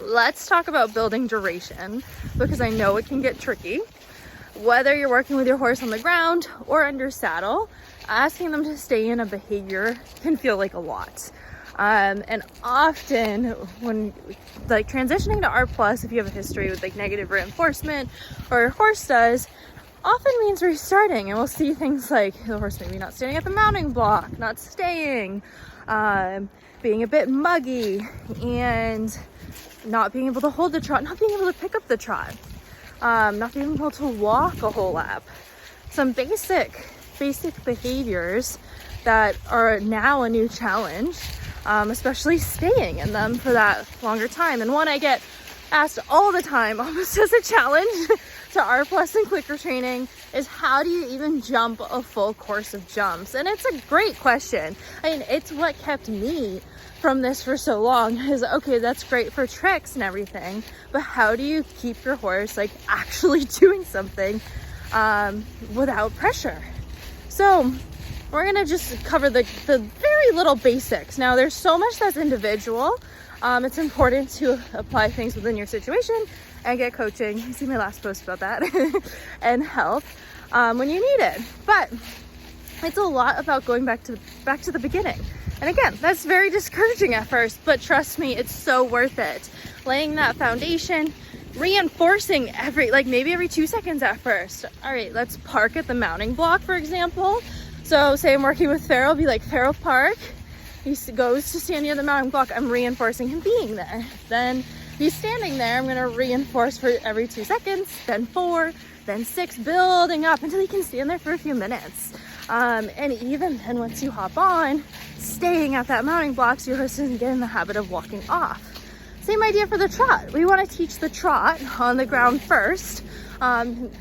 let's talk about building duration, because I know it can get tricky. Whether you're working with your horse on the ground or under saddle, asking them to stay in a behavior can feel like a lot. And often when like transitioning to R+, if you have a history with like negative reinforcement, or your horse does, often means restarting. And we'll see things like the horse maybe not standing at the mounting block, not staying, being a bit muggy, and not being able to hold the trot, not being able to pick up the trot, not being able to walk a whole lap. Some basic behaviors that are now a new challenge, especially staying in them for that longer time. And one I get asked all the time, almost as a challenge to R+ and clicker training, is how do you even jump a full course of jumps? And it's a great question. I mean, it's what kept me from this for so long, is okay, that's great for tricks and everything, but how do you keep your horse like actually doing something without pressure? So we're gonna just cover the very little basics. Now there's so much that's individual. It's important to apply things within your situation and get coaching. You see my last post about that and help when you need it. But it's a lot about going back to the beginning. And again, that's very discouraging at first, but trust me, it's so worth it. Laying that foundation, reinforcing maybe every 2 seconds at first. All right, let's park at the mounting block, for example. So say I'm working with Farrell, be like, Farrell, park. He goes to stand near the mounting block, I'm reinforcing him being there. Then he's standing there, I'm gonna reinforce for every 2 seconds, then 4, then 6, building up until he can stand there for a few minutes. And even then, once you hop on, staying at that mounting block so your horse doesn't get in the habit of walking off. Same idea for the trot. We want to teach the trot on the ground first.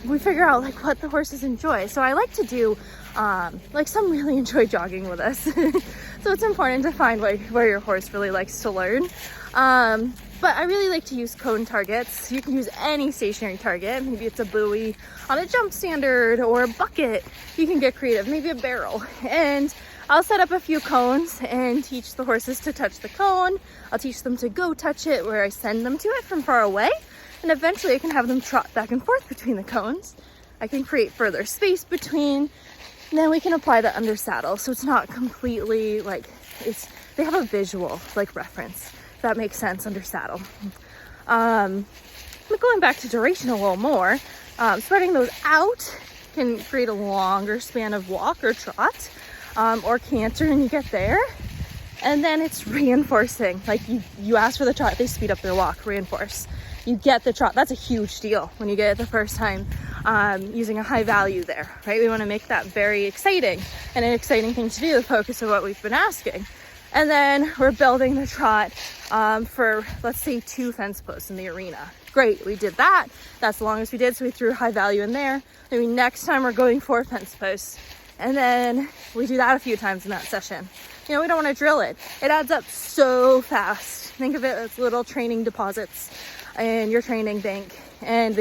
We figure out like what the horses enjoy. So I like to do, like some really enjoy jogging with us. So it's important to find where your horse really likes to learn. But I really like to use cone targets. You can use any stationary target. Maybe it's a buoy on a jump standard or a bucket. You can get creative, maybe a barrel. And I'll set up a few cones and teach the horses to touch the cone. I'll teach them to go touch it where I send them to it from far away. And eventually I can have them trot back and forth between the cones. I can create further space between. And then we can apply the under saddle. So it's not completely like, they have a visual like reference. That makes sense under saddle. But going back to duration a little more, spreading those out can create a longer span of walk or trot, or canter, and you get there. And then it's reinforcing. Like you ask for the trot, they speed up their walk, reinforce. You get the trot. That's a huge deal when you get it the first time, using a high value there, right? We want to make that very exciting and an exciting thing to do, the focus of what we've been asking. And then we're building the trot for, let's say, 2 fence posts in the arena. Great, we did that. That's the longest we did, so we threw high value in there. Maybe next time we're going 4 fence posts. And then we do that a few times in that session. You know, we don't want to drill it. It adds up so fast. Think of it as little training deposits in your training bank. And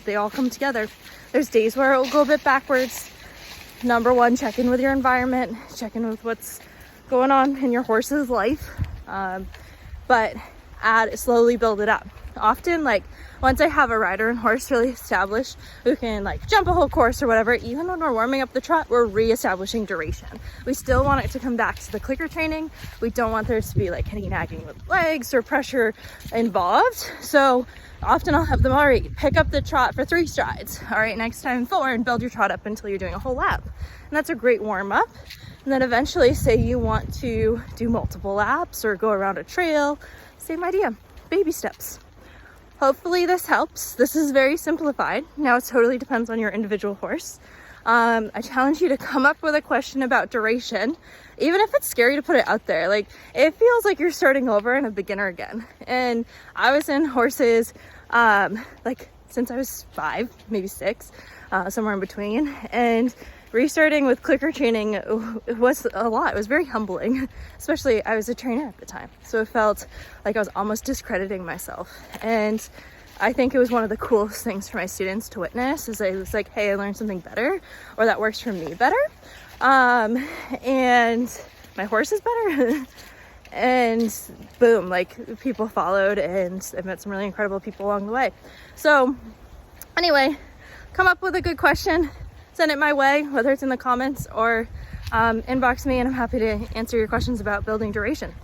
they all come together. There's days where it'll go a bit backwards. Number 1, check in with your environment. Check in with what's going on in your horse's life, but slowly build it up. Often, like once I have a rider and horse really established who can like jump a whole course or whatever, even when we're warming up the trot, we're reestablishing duration. We still want it to come back to the clicker training. We don't want there to be like any nagging with legs or pressure involved. So often I'll have them, all right, pick up the trot for 3 strides. All right, next time 4, and build your trot up until you're doing a whole lap. And that's a great warm up. And then eventually, say you want to do multiple laps or go around a trail, same idea, baby steps. Hopefully this helps. This is very simplified. Now it totally depends on your individual horse. I challenge you to come up with a question about duration, even if it's scary to put it out there. Like, it feels like you're starting over and a beginner again. And I was in horses, like since I was 5, maybe 6, somewhere in between. And restarting with clicker training, it was a lot. It was very humbling, especially I was a trainer at the time. So it felt like I was almost discrediting myself. And I think it was one of the coolest things for my students to witness, is I was like, hey, I learned something better, or that works for me better. And my horse is better. And boom, like people followed, and I met some really incredible people along the way. So anyway, come up with a good question, send it my way, whether it's in the comments or inbox me, and I'm happy to answer your questions about building duration.